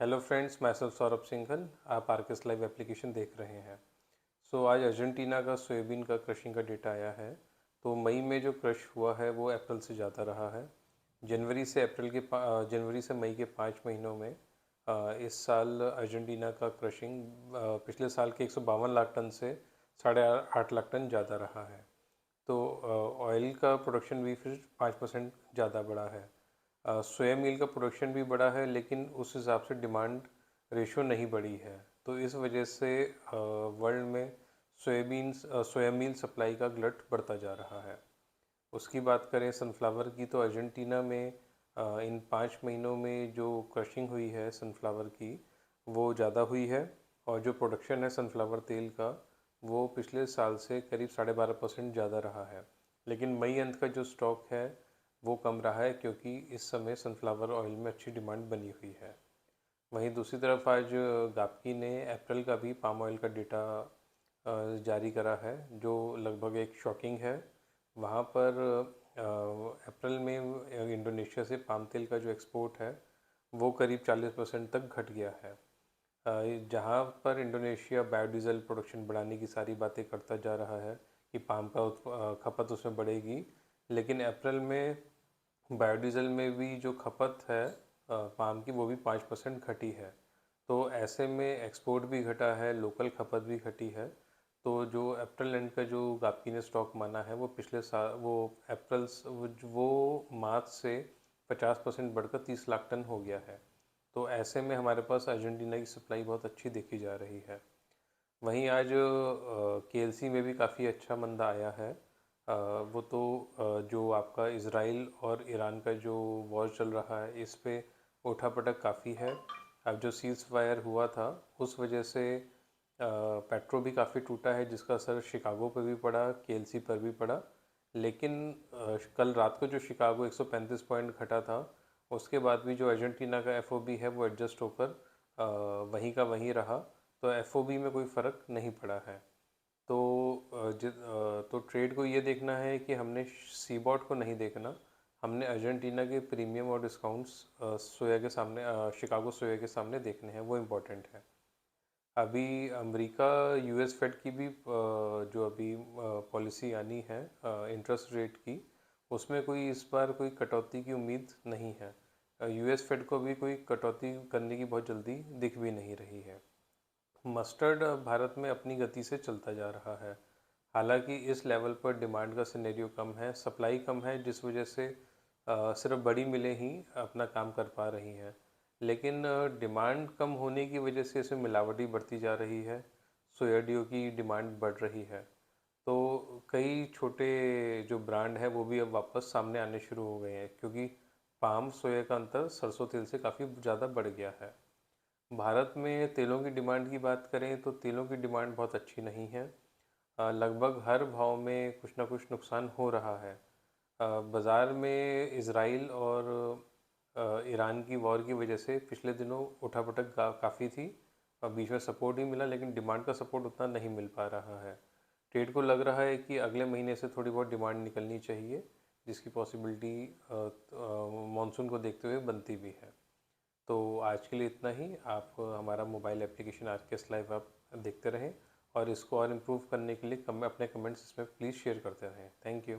Hello friends, मैं self Saurabh Singhal. आप RKS live application देख रहे हैं। आज अर्जेंटीना का सोयाबीन का क्रशिंग का डेटा आया है। तो मई में जो क्रश हुआ है वो अप्रैल से ज़्यादा रहा है। जनवरी से मई के 5 महीनों में इस साल अर्जेंटीना का क्रशिंग पिछले साल के 152 लाख टन से 8.5 लाख टन ज़्यादा रहा है। तो ऑयल का प्रोडक्शन भी फिर 5% ज़्यादा बढ़ा है। सोया मील का प्रोडक्शन भी बढ़ा है, लेकिन उस हिसाब से डिमांड रेशो नहीं बढ़ी है। तो इस वजह से वर्ल्ड में सोया मील सप्लाई का गलट बढ़ता जा रहा है। उसकी बात करें सनफ्लावर की, तो अर्जेंटीना में इन 5 महीनों में जो क्रशिंग हुई है सनफ्लावर की वो ज़्यादा हुई है। और जो प्रोडक्शन है सनफ्लावर तेल का वो पिछले साल से करीब 12.5% ज़्यादा रहा है। लेकिन मई अंत का जो स्टॉक है वो कम रहा है, क्योंकि इस समय सनफ्लावर ऑयल में अच्छी डिमांड बनी हुई है। वहीं दूसरी तरफ आज गापकी ने अप्रैल का भी पाम ऑयल का डेटा जारी करा है, जो लगभग एक शॉकिंग है। वहाँ पर अप्रैल में इंडोनेशिया से पाम तेल का जो एक्सपोर्ट है वो करीब 40% तक घट गया है। जहाँ पर इंडोनेशिया बायोडीज़ल प्रोडक्शन बढ़ाने की सारी बातें करता जा रहा है कि पाम का खपत उसमें बढ़ेगी, लेकिन अप्रैल में बायोडीज़ल में भी जो खपत है पाम की वो भी 5% घटी है। तो ऐसे में एक्सपोर्ट भी घटा है, लोकल खपत भी घटी है। तो जो अप्रैल एंड का जो गापकी ने स्टॉक माना है वो पिछले साल वो वो मार्च से 50% बढ़कर 30 लाख टन हो गया है। तो ऐसे में हमारे पास अर्जेंटीना की सप्लाई बहुत अच्छी देखी जा रही है। वहीं आज केएलसी में भी काफ़ी अच्छा मंदा आया है। वो तो जो आपका इज़राइल और ईरान का जो वॉर चल रहा है इस पे उठापटक काफ़ी है। अब जो सीज़ फायर हुआ था उस वजह से पेट्रो भी काफ़ी टूटा है, जिसका असर शिकागो पर भी पड़ा, केएलसी पर भी पड़ा। लेकिन कल रात को जो शिकागो 135 पॉइंट घटा था, उसके बाद भी जो अर्जेंटीना का एफओबी है वो एडजस्ट होकर वहीं का वहीं रहा। तो एफओबी में कोई फ़र्क नहीं पड़ा है। तो तो ट्रेड को ये देखना है कि हमने सीबॉट को नहीं देखना, हमने अर्जेंटीना के प्रीमियम और डिस्काउंट्स सोया के सामने शिकागो सोया के सामने देखने हैं, वो इम्पोर्टेंट है। अभी अमेरिका यूएस फेड की भी जो अभी पॉलिसी आनी है इंटरेस्ट रेट की, उसमें कोई इस बार कोई कटौती की उम्मीद नहीं है। यूएस फेड को भी कोई कटौती करने की बहुत जल्दी दिख भी नहीं रही है। मस्टर्ड भारत में अपनी गति से चलता जा रहा है। हालांकि इस लेवल पर डिमांड का सिनेरियो कम है, सप्लाई कम है, जिस वजह से सिर्फ बड़ी मिलें ही अपना काम कर पा रही हैं। लेकिन डिमांड कम होने की वजह से इसमें मिलावटी बढ़ती जा रही है, सोयाडियो की डिमांड बढ़ रही है। तो कई छोटे जो ब्रांड है वो भी अब वापस सामने आने शुरू हो गए हैं, क्योंकि पाम सोया का अंतर सरसों तेल से काफ़ी ज़्यादा बढ़ गया है। भारत में तेलों की डिमांड की बात करें तो तेलों की डिमांड बहुत अच्छी नहीं है। लगभग हर भाव में कुछ ना कुछ नुकसान हो रहा है। बाज़ार में इज़राइल और ईरान की वॉर की वजह से पिछले दिनों उठापटक काफ़ी थी। बीच में सपोर्ट भी मिला, लेकिन डिमांड का सपोर्ट उतना नहीं मिल पा रहा है। ट्रेड को लग रहा है कि अगले महीने से थोड़ी बहुत डिमांड निकलनी चाहिए, जिसकी पॉसिबिलिटी मानसून को देखते हुए बनती भी है। तो आज के लिए इतना ही। आप हमारा मोबाइल एप्लीकेशन आरकेएस लाइव आप देखते रहें, और इसको और इम्प्रूव करने के लिए अपने कमेंट्स इसमें प्लीज़ शेयर करते रहें। Thank you.